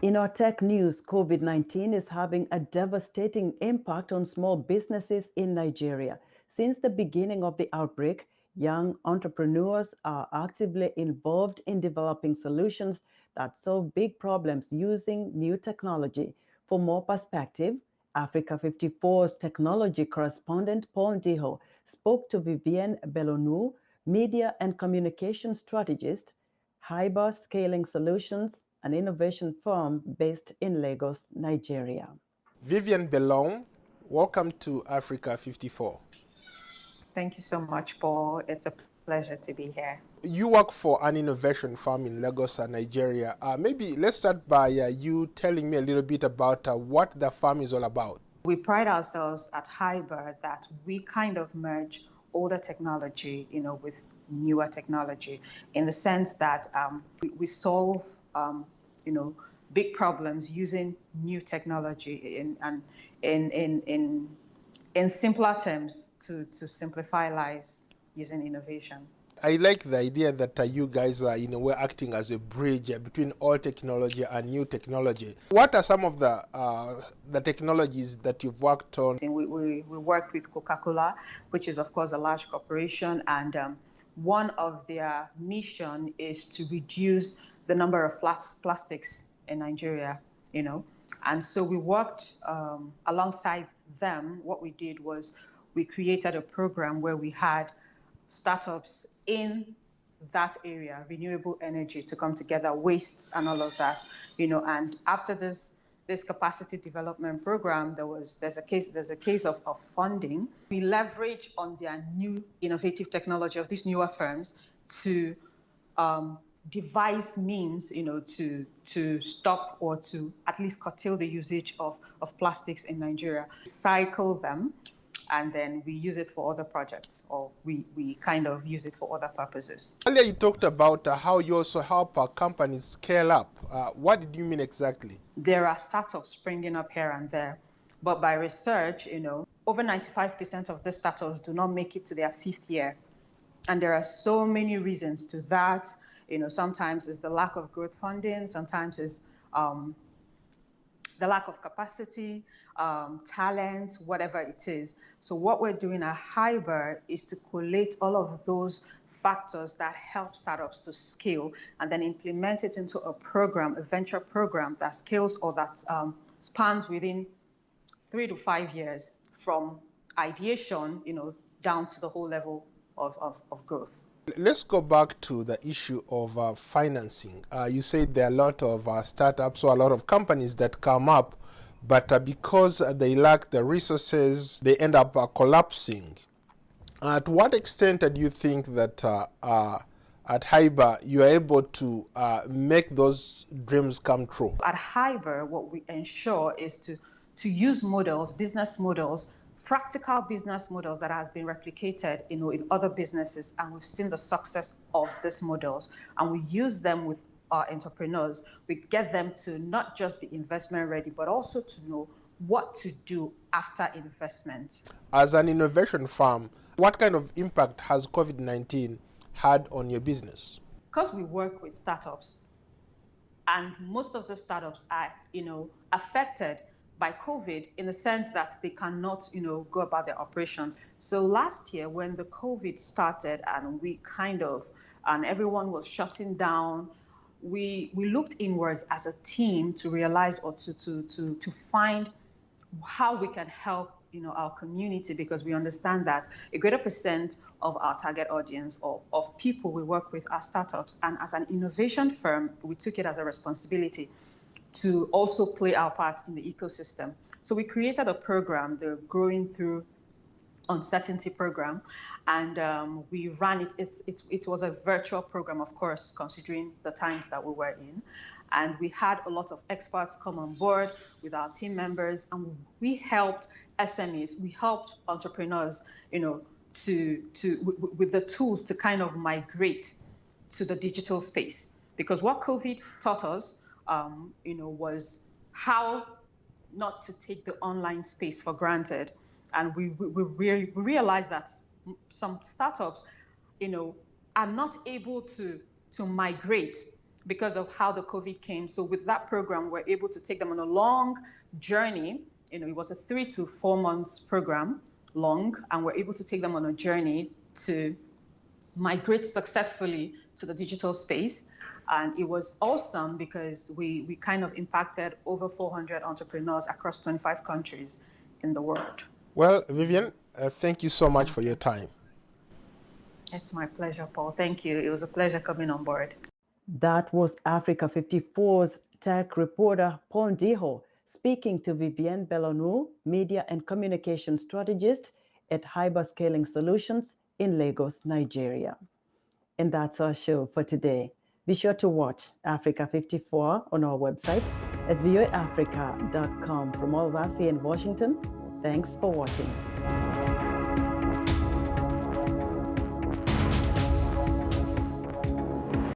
In our tech news, COVID-19 is having a devastating impact on small businesses in Nigeria. Since the beginning of the outbreak, young entrepreneurs are actively involved in developing solutions that solve big problems using new technology. For more perspective, Africa 54's technology correspondent Paul Ndiho spoke to Vivienne Belonwu, media and communications strategist, HYBR Scaling Solutions, an innovation firm based in Lagos, Nigeria. Vivienne Belonwu, welcome to Africa 54. Thank you so much, Paul. It's a pleasure to be here. You work for an innovation firm in Lagos, Nigeria. Maybe let's start by you telling me a little bit about what the firm is all about. We pride ourselves at HYBR that we kind of merge older technology, with newer technology, in the sense that we solve, big problems using new technology in simpler terms to simplify lives using innovation. I like the idea that you guys are, we're acting as a bridge between old technology and new technology. What are some of the technologies that you've worked on? We work with Coca-Cola, which is, of course, a large corporation, and one of their mission is to reduce the number of plastics in Nigeria, And so we worked alongside them. What we did was we created a program where we had startups in that area, renewable energy, to come together, wastes and all of that, And after this capacity development program, there's a case of funding. We leverage on their new innovative technology of these newer firms to devise means, to stop or to at least curtail the usage of plastics in Nigeria. Cycle them, and then we use it for other projects, or we kind of use it for other purposes. Earlier you talked about how you also help companies scale up. What did you mean exactly? There are startups springing up here and there, but by research, over 95% of the startups do not make it to their 5th year. And there are so many reasons to that. Sometimes it's the lack of growth funding, sometimes it's the lack of capacity, talent, whatever it is. So what we're doing at HYBR is to collate all of those factors that help startups to scale and then implement it into a program, a venture program that scales or that spans within 3 to 5 years from ideation, down to the whole level of growth. Let's go back to the issue of financing. You said there are a lot of startups or a lot of companies that come up, but because they lack the resources, they end up collapsing. To what extent do you think that at HYBR you are able to make those dreams come true? At HYBR, what we ensure is to use models, business models, practical business models that has been replicated, in other businesses, and we've seen the success of these models, and we use them with our entrepreneurs. We get them to not just be investment ready, but also to know what to do after investment. As an innovation firm, what kind of impact has COVID-19 had on your business? Because we work with startups, and most of the startups are, affected by COVID in the sense that they cannot, go about their operations. So last year, when the COVID started and and everyone was shutting down, we looked inwards as a team to realize or to find how we can help, our community, because we understand that a greater percent of our target audience or of people we work with are startups. And as an innovation firm, we took it as a responsibility to also play our part in the ecosystem. So we created a program, the Growing Through Uncertainty program, and we ran it. It was a virtual program, of course, considering the times that we were in. And we had a lot of experts come on board with our team members, and we helped SMEs, we helped entrepreneurs, with the tools to kind of migrate to the digital space. Because what COVID taught us, was how not to take the online space for granted. And we realized that some startups, are not able to migrate because of how the COVID came. So with that program, we're able to take them on a long journey. You know, it was a 3 to 4 months program long, and we're able to take them on a journey to migrate successfully to the digital space. And it was awesome because we kind of impacted over 400 entrepreneurs across 25 countries in the world. Well, Vivienne, thank you so much for your time. It's my pleasure, Paul. Thank you. It was a pleasure coming on board. That was Africa 54's tech reporter, Paul Ndiho, speaking to Vivienne Belonwu, Media and Communications Strategist at HYBR Scaling Solutions in Lagos, Nigeria. And that's our show for today. Be sure to watch Africa 54 on our website at voaafrica.com. From all of us here in Washington, thanks for watching.